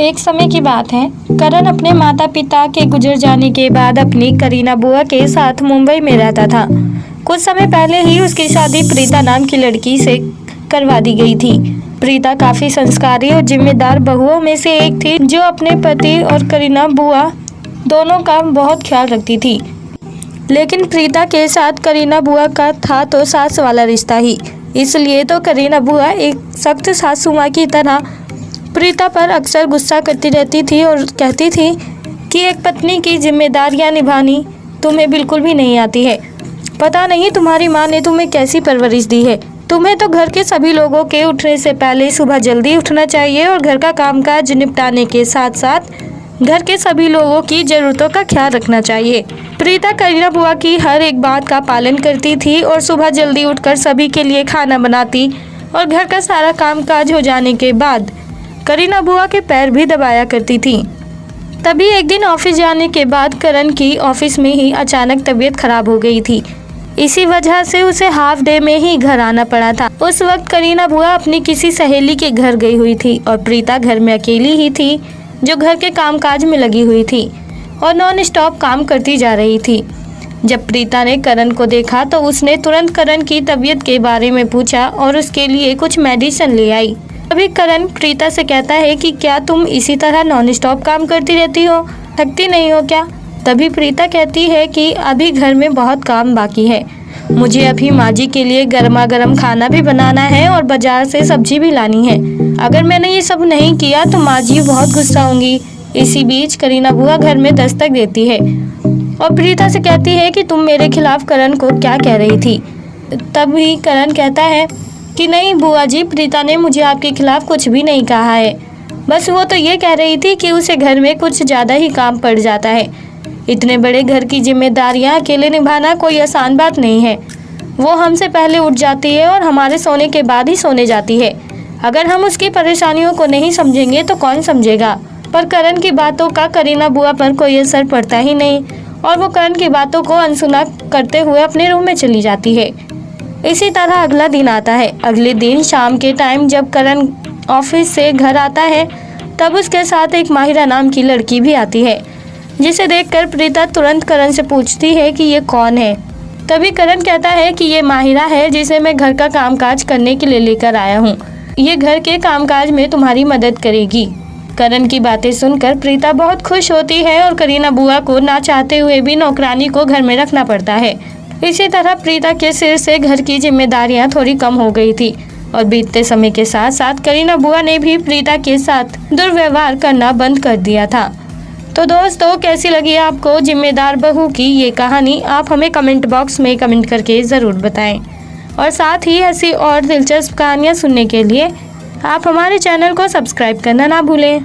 एक समय की बात है। करण अपने माता पिता के गुजर जाने के बाद अपनी करीना बुआ के साथ मुंबई में रहता था। कुछ समय पहले ही उसकी शादी प्रीता नाम की लड़की से करवा दी गई थी। प्रीता काफी संस्कारी और जिम्मेदार बहुओं में से एक थी, जो अपने पति और करीना बुआ दोनों का बहुत ख्याल रखती थी। लेकिन प्रीता के साथ करीना बुआ का था तो सास वाला रिश्ता ही, इसलिए तो करीना बुआ एक सख्त सासू माँ की तरह प्रीता पर अक्सर गुस्सा करती रहती थी और कहती थी कि एक पत्नी की जिम्मेदारियां निभानी तुम्हें बिल्कुल भी नहीं आती है। पता नहीं तुम्हारी माँ ने तुम्हें कैसी परवरिश दी है। तुम्हें तो घर के सभी लोगों के उठने से पहले सुबह जल्दी उठना चाहिए और घर का कामकाज निपटाने के साथ साथ घर के सभी लोगों की ज़रूरतों का ख्याल रखना चाहिए। प्रीता करीना बुआ की हर एक बात का पालन करती थी और सुबह जल्दी उठकर सभी के लिए खाना बनाती और घर का सारा कामकाज हो जाने के बाद करीना बुआ के पैर भी दबाया करती थी। तभी एक दिन ऑफिस जाने के बाद करण की ऑफिस में ही अचानक तबीयत खराब हो गई थी। इसी वजह से उसे हाफ डे में ही घर आना पड़ा था। उस वक्त करीना बुआ अपनी किसी सहेली के घर गई हुई थी और प्रीता घर में अकेली ही थी, जो घर के कामकाज में लगी हुई थी और नॉन स्टॉप काम करती जा रही थी। जब प्रीता ने करण को देखा तो उसने तुरंत करण की तबीयत के बारे में पूछा और उसके लिए कुछ मेडिसिन ले आई। तभी करण प्रीता से कहता है कि क्या तुम इसी तरह नॉन स्टॉप काम करती रहती हो, थकती नहीं हो क्या? तभी प्रीता कहती है कि अभी घर में बहुत काम बाकी है, मुझे अभी माँ जी के लिए गर्मा गर्म खाना भी बनाना है और बाजार से सब्जी भी लानी है। अगर मैंने ये सब नहीं किया तो माँ जी बहुत गुस्सा होंगी। इसी बीच करीना बुआ घर में दस्तक देती है और प्रीता से कहती है कि तुम मेरे खिलाफ करण को क्या कह रही थी। तभी करण कहता है कि नहीं बुआ जी, प्रीता ने मुझे आपके खिलाफ कुछ भी नहीं कहा है, बस वो तो ये कह रही थी कि उसे घर में कुछ ज़्यादा ही काम पड़ जाता है। इतने बड़े घर की जिम्मेदारियां अकेले निभाना कोई आसान बात नहीं है। वो हमसे पहले उठ जाती है और हमारे सोने के बाद ही सोने जाती है। अगर हम उसकी परेशानियों को नहीं समझेंगे तो कौन समझेगा? पर करण की बातों का करीना बुआ पर कोई असर पड़ता ही नहीं और वो करण की बातों को अनसुना करते हुए अपने रूम में चली जाती है। इसी तरह अगला दिन आता है। अगले दिन शाम के टाइम जब करण ऑफिस से घर आता है तब उसके साथ एक माहिरा नाम की लड़की भी आती है, जिसे देखकर प्रीता तुरंत करण से पूछती है कि ये कौन है। तभी करण कहता है कि ये माहिरा है, जिसे मैं घर का कामकाज करने के लिए लेकर आया हूँ। ये घर के कामकाज में तुम्हारी मदद करेगी। करण की बातें सुनकर प्रीता बहुत खुश होती है और करीना बुआ को ना चाहते हुए भी नौकरानी को घर में रखना पड़ता है। इसी तरह प्रीता के सिर से घर की जिम्मेदारियां थोड़ी कम हो गई थी और बीतते समय के साथ साथ करीना बुआ ने भी प्रीता के साथ दुर्व्यवहार करना बंद कर दिया था। तो दोस्तों, कैसी लगी आपको जिम्मेदार बहू की ये कहानी? आप हमें कमेंट बॉक्स में कमेंट करके ज़रूर बताएं और साथ ही ऐसी और दिलचस्प कहानियाँ सुनने के लिए आप हमारे चैनल को सब्सक्राइब करना ना भूलें।